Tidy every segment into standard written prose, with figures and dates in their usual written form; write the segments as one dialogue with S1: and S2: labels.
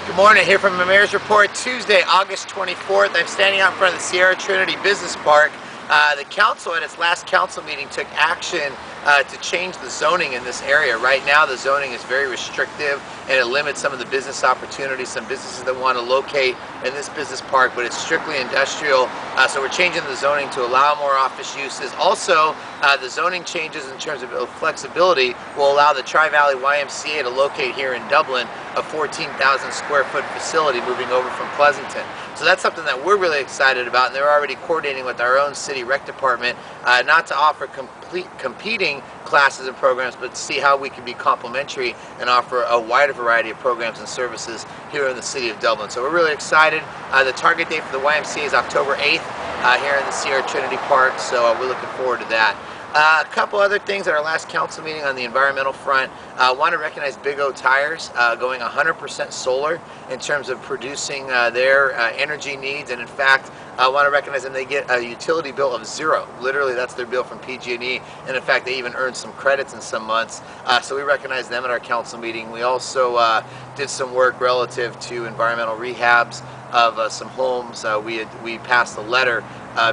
S1: Good morning, here from the Mayor's Report, Tuesday, August 24th. I'm standing out in front of the Sierra Trinity Business Park. The council at its last council meeting took action to change the zoning in this area. Right now the zoning is very restrictive and it limits some of the business opportunities, some businesses that want to locate in this business park, but it's strictly industrial. So we're changing the zoning to allow more office uses. Also, the zoning changes in terms of flexibility will allow the Tri-Valley YMCA to locate here in Dublin, a 14,000 square foot facility moving over from Pleasanton. So that's something that we're really excited about, and they're already coordinating with our own city rec department, not to offer competing classes and programs, but to see how we can be complementary and offer a wider variety of programs and services here in the city of Dublin. So we're really excited. The target date for the YMCA is October 8th here in the Sierra Trinity Park, so we're looking forward to that. A couple other things at our last council meeting on the environmental front. I want to recognize Big O Tires going 100% solar in terms of producing their energy needs, and in fact I want to recognize them. They get a utility bill of zero. Literally, that's their bill from PG&E, and in fact they even earned some credits in some months. So we recognize them at our council meeting. We also did some work relative to environmental rehabs of some homes. We passed a letter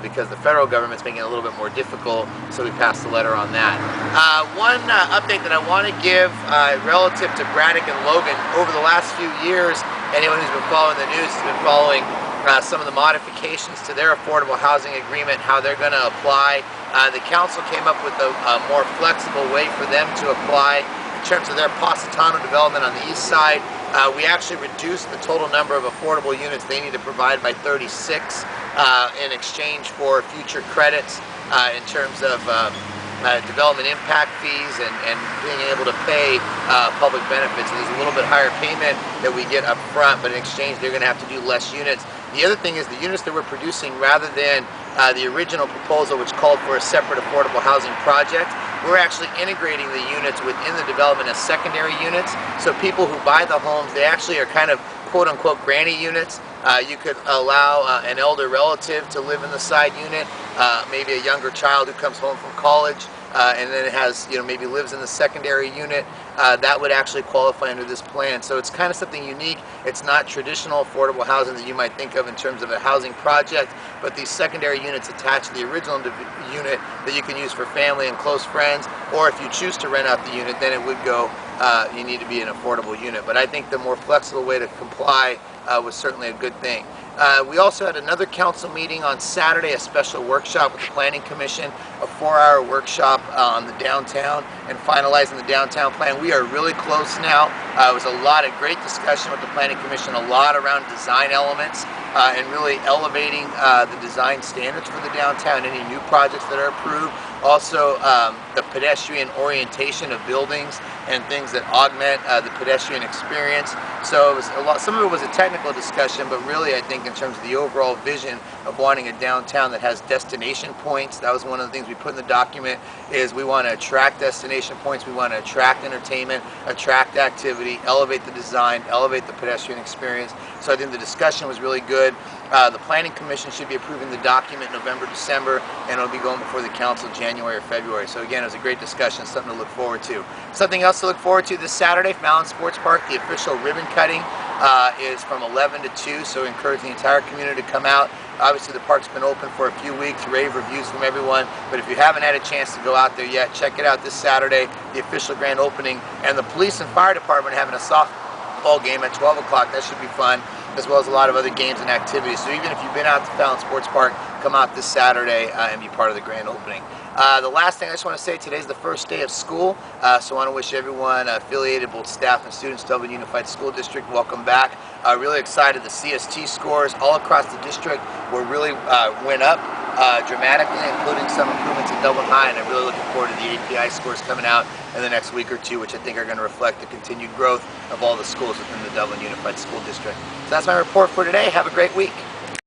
S1: because the federal government's making it a little bit more difficult, so we passed a letter on that. One update that I want to give relative to Braddock and Logan. Over the last few years, anyone who's been following the news has been following some of the modifications to their affordable housing agreement, how they're going to apply. The council came up with a more flexible way for them to apply in terms of their Positano development on the east side. We actually reduced the total number of affordable units they need to provide by 36 in exchange for future credits in terms of development impact fees and being able to pay public benefits. So there's a little bit higher payment that we get up front, but in exchange they're going to have to do less units. The other thing is the units that we're producing, rather than the original proposal which called for a separate affordable housing project, we're actually integrating the units within the development as secondary units. So people who buy the homes, they actually are kind of quote-unquote granny units. You could allow an elder relative to live in the side unit, maybe a younger child who comes home from college and then it has, maybe lives in the secondary unit. That would actually qualify under this plan. So it's kind of something unique. It's not traditional affordable housing that you might think of in terms of a housing project, but these secondary units attached to the original unit that you can use for family and close friends, or if you choose to rent out the unit, then it would go, you need to be an affordable unit. But I think the more flexible way to comply was certainly a good thing. We also had another council meeting on Saturday, a special workshop with the Planning Commission, a 4-hour workshop on the downtown and finalizing the downtown plan. We are really close now. It was a lot of great discussion with the Planning Commission, a lot around design elements and really elevating the design standards for the downtown, any new projects that are approved. Also, the pedestrian orientation of buildings and things that augment the pedestrian experience. So it was some of it was a technical discussion, but really I think in terms of the overall vision of wanting a downtown that has destination points, that was one of the things we put in the document, is we want to attract destination points, we want to attract entertainment, attract activity, elevate the design, elevate the pedestrian experience. So I think the discussion was really good. The Planning Commission should be approving the document November, December, and it'll be going before the council January or February. So again, it was a great discussion, something to look forward to. Something else to look forward to this Saturday, Fallon Sports Park, the official ribbon cutting is from 11 to 2, so encourage the entire community to come out. Obviously the park's been open for a few weeks, rave reviews from everyone, but if you haven't had a chance to go out there yet, check it out this Saturday, the official grand opening, and the police and fire department having a softball game at 12 o'clock. That should be fun, as well as a lot of other games and activities. So even if you've been out to Fallon Sports Park, come out this Saturday and be part of the grand opening. The last thing I just want to say, today's the first day of school, so I want to wish everyone affiliated, both staff and students, Dublin Unified School District, welcome back. Really excited. The CST scores all across the district really went up dramatically, including some improvements at Dublin High, and I'm really looking forward to the API scores coming out in the next week or two, which I think are going to reflect the continued growth of all the schools within the Dublin Unified School District. So that's my report for today. Have a great week.